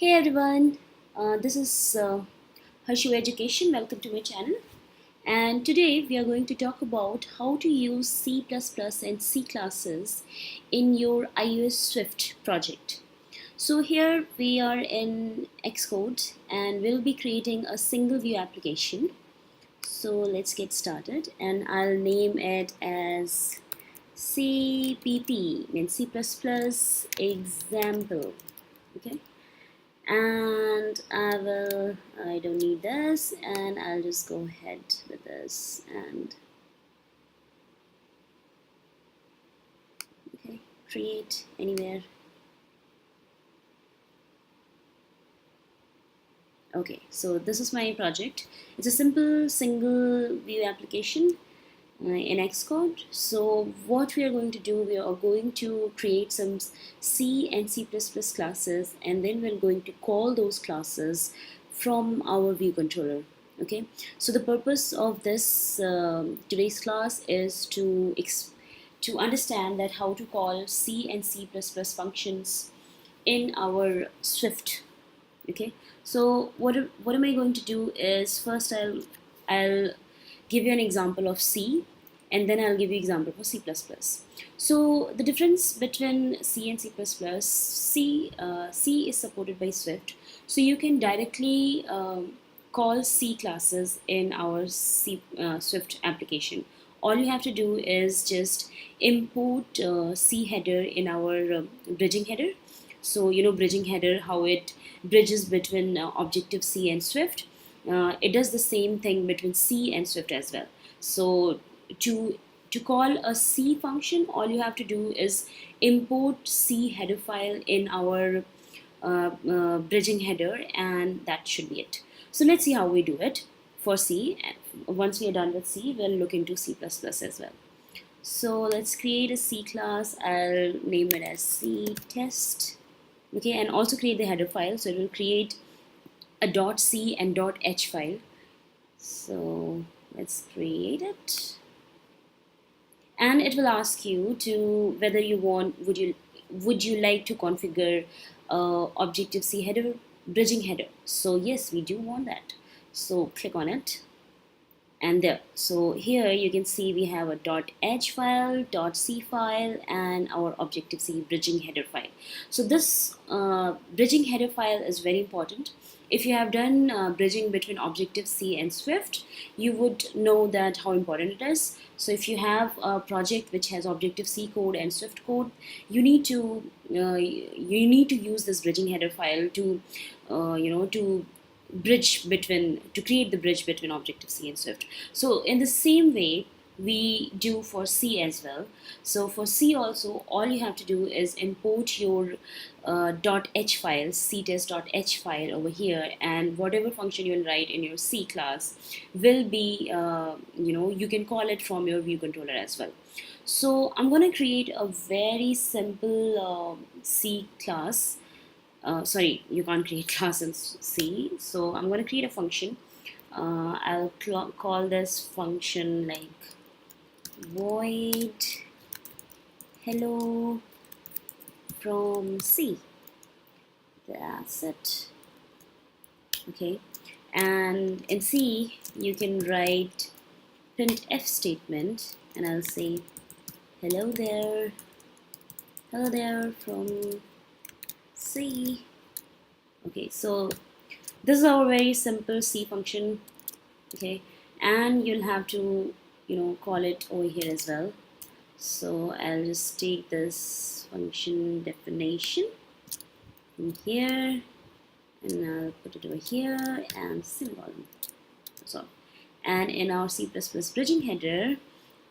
Hey everyone, this is Harshu Education. Welcome to my channel. And today we are going to talk about how to use C++ and C classes in your iOS Swift project. So here we are in Xcode and we'll be creating a single view application. So let's get started and I'll name it as CPP, means C++ example. Okay, and I don't need this, and I'll just go ahead with this. And okay, create anywhere. Okay, so this is my project. It's a simple single view application in Xcode. So what we are going to do, we are going to create some C and C++ classes, and then we're going to call those classes from our view controller. Okay, so the purpose of this today's class is to understand that how to call C and C++ functions in our Swift. Okay, so what am I going to do is first I'll give you an example of C, and then I'll give you example for C++. So the difference between C and C++, C is supported by Swift, so you can directly call C classes in our Swift application. All you have to do is just import C header in our bridging header. So bridging header, how it bridges between Objective-C and Swift. It does the same thing between C and Swift as well. So to call a C function, all you have to do is import C header file in our bridging header, and that should be it. So let's see how we do it for C. Once we are done with C, we'll look into C++ as well. So let's create a C class. I'll name it as C test. Okay, and also create the header file. So it will create a .c and .h file. So let's create it, and it will ask you to whether you want would you like to configure Objective-C header bridging header. So yes, we do want that. So click on it, and there. So here you can see we have a .h file, .c file, and our Objective-C bridging header file. So this bridging header file is very important. If you have done bridging between Objective-C and Swift, you would know that how important it is. So if you have a project which has Objective-C code and Swift code, you need to use this bridging header file to create the bridge between Objective-C and Swift. So in the same way we do for C as well. So for C also, all you have to do is import your .h file, ctest.h file over here, and whatever function you will write in your C class will be you can call it from your view controller as well. So I'm going to create a very simple C class. Sorry, you can't create class in C. So I'm going to create a function. I'll call this function like void hello from C. That's it. Okay, and in C you can write printf statement, and I'll say hello there from C. Okay, so this is our very simple C function. Okay, and you'll have to call it over here as well. So I'll just take this function definition in here, and I'll put it over here and semicolon. So, and in our C++ bridging header,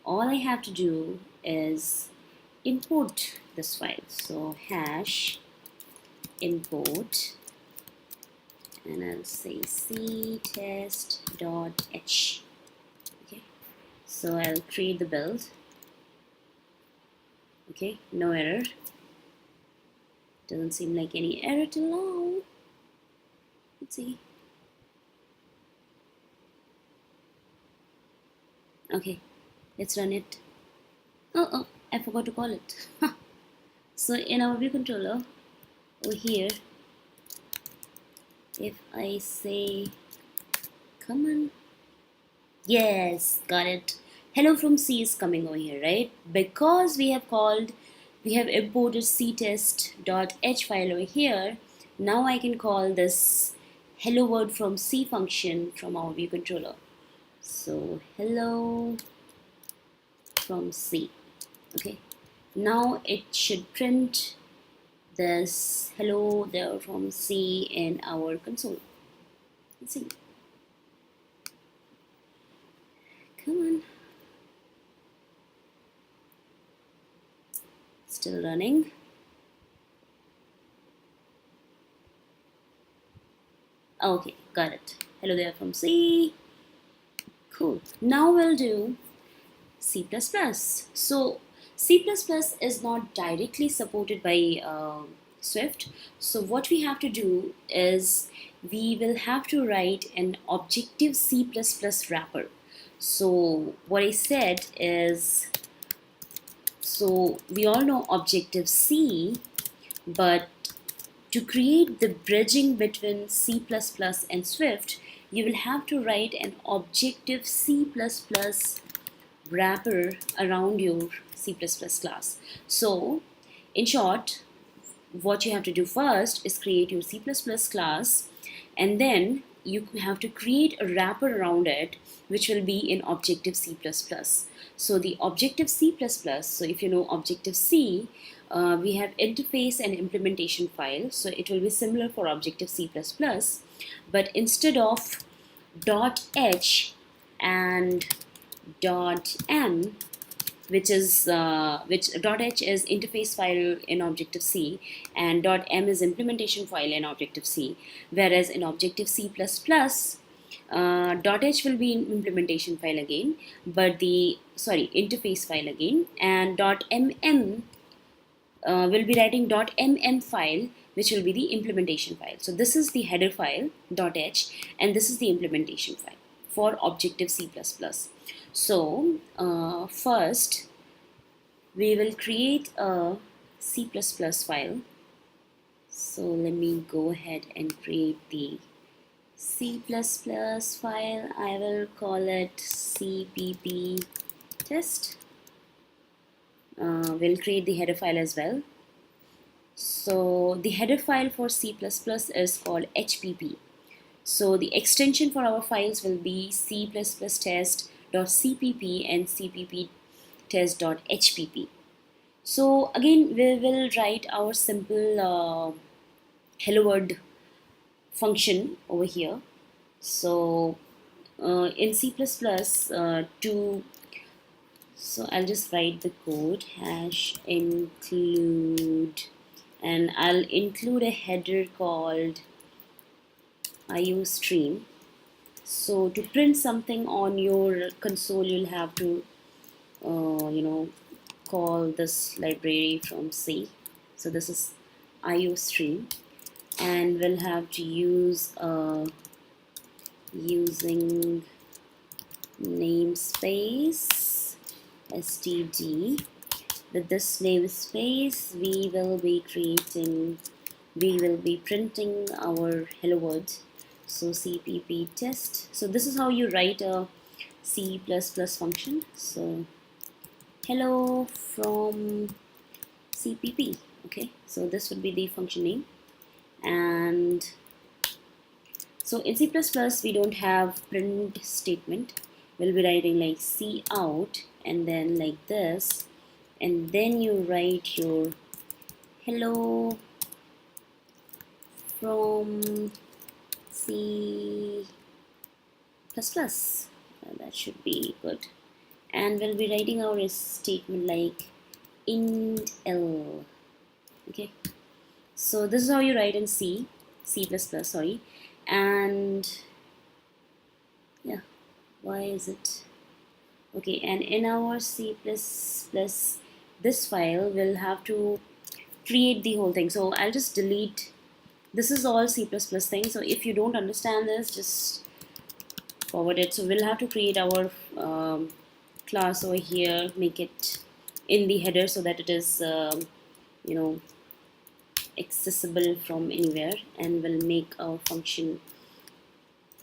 all I have to do is import this file. So hash import, and I'll say ctest.h. Okay, so I'll create the build. Okay, no error. Doesn't seem like any error till now. Let's see. Okay, let's run it. Oh, I forgot to call it. So in our view controller over here, If I say, come on, yes, got it. Hello from C is coming over here, right? Because we have imported ctest.h file over here. Now I can call this hello word from C function from our view controller. So hello from C. Okay. Now it should print this hello there from C in our console. Let's see. Come on. Still running. Okay, got it. Hello there from C. Cool. Now we'll do C++. So C++ is not directly supported by Swift. So what we have to do is we will have to write an objective C++ wrapper. So what I said is, so we all know Objective C, but to create the bridging between C++ and Swift, you will have to write an Objective C++ wrapper around your C++ class. So, in short, what you have to do first is create your C++ class, and then you have to create a wrapper around it which will be in Objective C++. So the Objective C++, so if you know Objective C, we have interface and implementation file. So it will be similar for Objective C++, but instead of .h and .m, which .h is interface file in Objective C and .m is implementation file in Objective C, whereas in Objective C++, .h will be in implementation file again, but interface file again, and .mm will be writing .mm file, which will be the implementation file. So this is the header file .h, and this is the implementation file for Objective C++. So first we will create a C++ file. So let me go ahead and create the C++ file. I will call it cpp test. We'll create the header file as well. So the header file for C++ is called HPP. So the extension for our files will be C++ test.cpp and cpp test.hpp. So again, we will write our simple hello world function over here. So in C++, so I'll just write the code hash include, and I'll include a header called iostream. So to print something on your console, you'll have to call this library from C. So this is iostream, and we'll have to use using namespace std. With this namespace, we will be printing our hello world. So cpp test. So this is how you write a C++ function. So hello from cpp. Okay, so this would be the function name. And so in C++ we don't have print statement. We'll be writing like cout and then like this, and then you write your hello from C++. That should be good. And we'll be writing our statement like int l. Okay, so this is how you write in C++, sorry. And yeah, why is it okay? And in our C++, this file will have to create the whole thing. So I'll just delete. This is all C++ thing. So if you don't understand this, just forward it. So we'll have to create our class over here, make it in the header so that it is accessible from anywhere and will make our function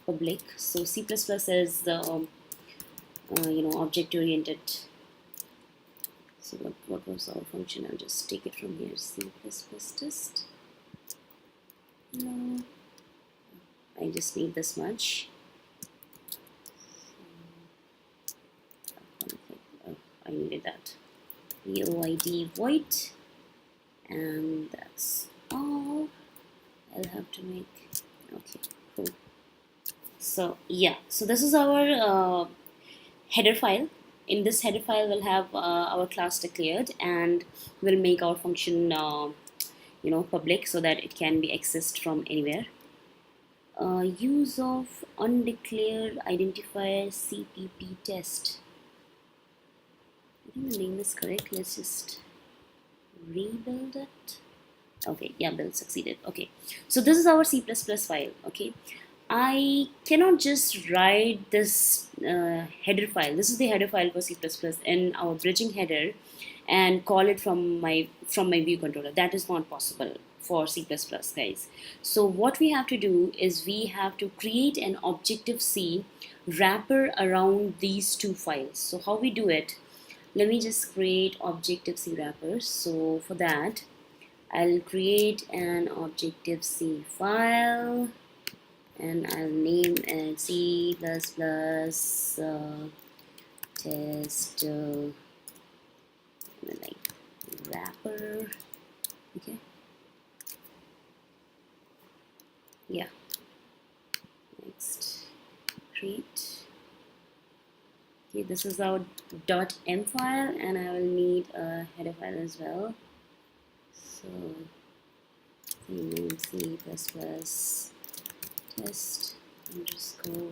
public. So C++ is the object oriented. So what was our function? I'll just take it from here. C++ test. No, I just need this much. Oh, I needed that. void void, and that's all. I'll have to make. Okay, cool. So yeah, so this is our header file. In this header file, we'll have our class declared, and we'll make our function public so that it can be accessed from anywhere. Use of undeclared identifier CPP test. I think the name is correct. Let's just rebuild it. Okay, yeah, build succeeded. Okay, so this is our C++ file. Okay, I cannot just write this header file. This is the header file for C++ in our bridging header and call it from my view controller. That is not possible for C++, guys. So what we have to do is we have to create an Objective-C wrapper around these two files. So how we do it? Let me just create Objective-C wrapper. So for that, I'll create an Objective-C file and I'll name it C++ test like wrapper. Okay, yeah, next create. Okay, this is our .m file and I will need a header file as well. So name C++ test underscore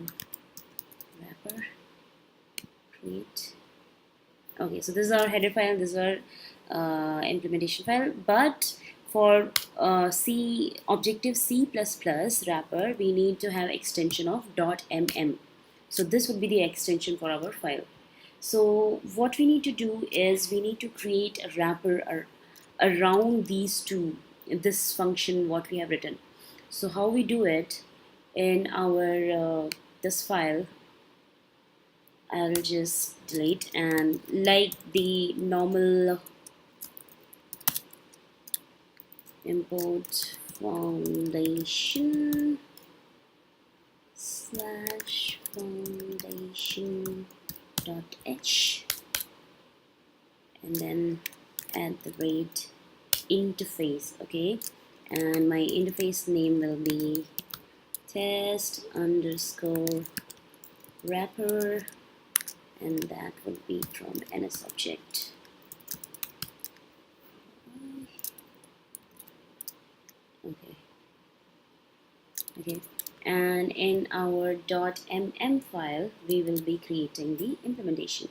wrapper create. Okay, so this is our header file, this is our implementation file, but for Objective-C++ wrapper, we need to have extension of .mm. So this would be the extension for our file. So what we need to do is we need to create a wrapper around these two, this function what we have written. So how we do it in our this file, I'll just delete, and like the normal import foundation / foundation.h and then add the rate interface. Okay, and my interface name will be test underscore wrapper, and that will be from NS object. Okay, and in our .mm file we will be creating the implementation.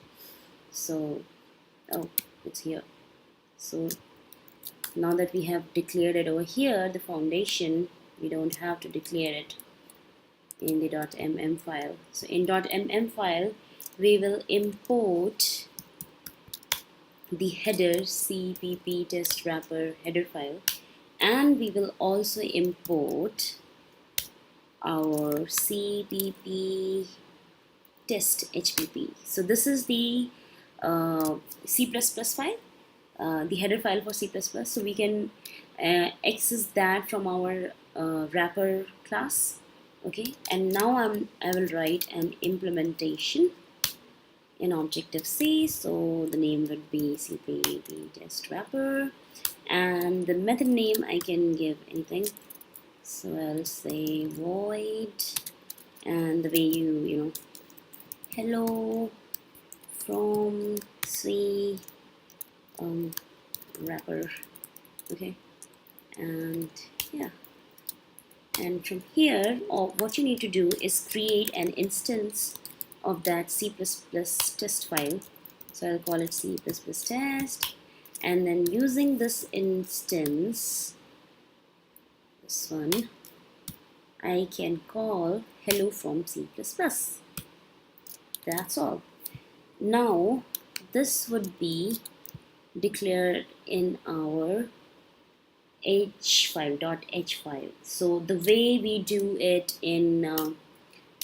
So it's here. So now that we have declared it over here, the foundation, we don't have to declare it in the .mm file. So in .mm file we will import the header CPP test wrapper header file, and we will also import our CPP test HPP. So this is the C++ file, the header file for C++. So we can access that from our wrapper class. Okay, and now I will write an implementation in Objective-C. So the name would be CPP test wrapper, and the method name I can give anything. So I'll say void, and the way you hello from C wrapper. Okay, and yeah, and from here what you need to do is create an instance of that C++ test file. So I'll call it C++ test, and then using this instance, this one, I can call hello from C++. That's all. Now this would be declared in our h file dot h file. So the way we do it in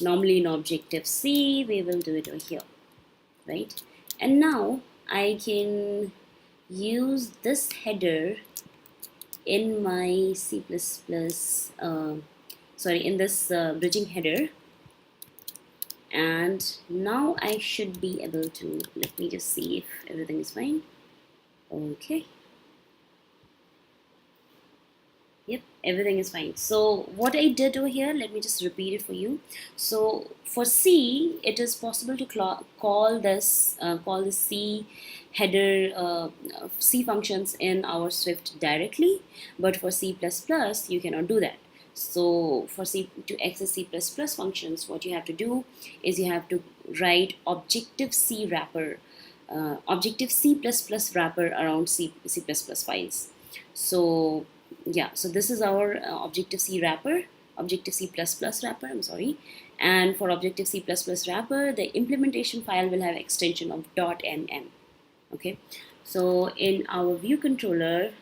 normally in Objective C, we will do it over here, right? And now I can use this header in my C++, sorry, in this bridging header, and now I should be able to, let me just see if everything is fine. Okay, yep, everything is fine. So what I did over here, let me just repeat it for you. So for C, it is possible to call the C header C functions in our Swift directly, but for C++ you cannot do that. So for C, to access C++ functions, what you have to do is you have to write Objective C wrapper, Objective C++ wrapper around C++ files. So yeah, so this is our Objective C wrapper, Objective C++ wrapper, I'm sorry. And for Objective C++ wrapper, the implementation file will have extension of .nm. Okay, so in our view controller,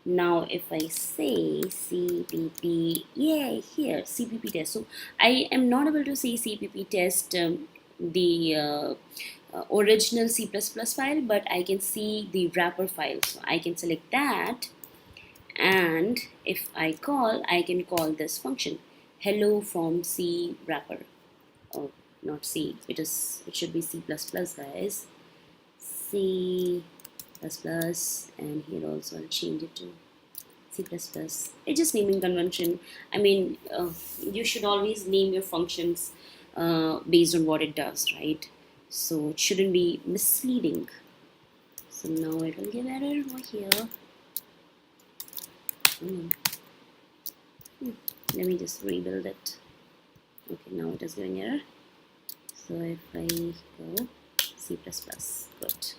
now if I say cpp, yeah, here cpp test, so I am not able to see cpp test, the original C++ file, but I can see the wrapper file. So I can select that, and if I can call this function hello from C wrapper. Oh, not C, it should be C++, guys. C++, and here also I'll change it to C++. It's just naming convention. I mean, you should always name your functions based on what it does, right? So it shouldn't be misleading. So now it will give error over here. Let me just rebuild it. Okay, now it is giving error. So if I go C++, good.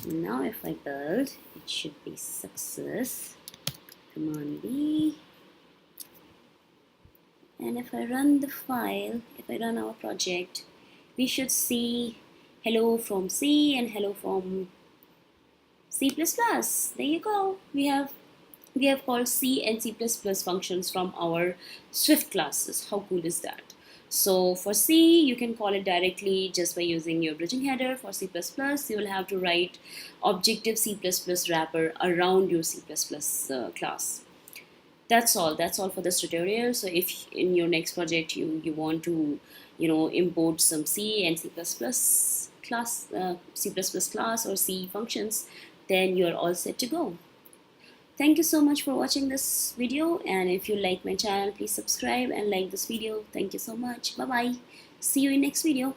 Now if I build, it should be success. Command B. And if I run the file, if I run our project, we should see hello from C and hello from C++. There you go. We have called C and C++ functions from our Swift classes. How cool is that? So for C, you can call it directly just by using your bridging header. For C++, you will have to write Objective C++ wrapper around your C++ class. That's all for this tutorial. So if in your next project you want to import some C and C++ class, C++ class or C functions, then you're all set to go. Thank you so much for watching this video, and if you like my channel, please subscribe and like this video. Thank you so much. Bye bye. See you in next video.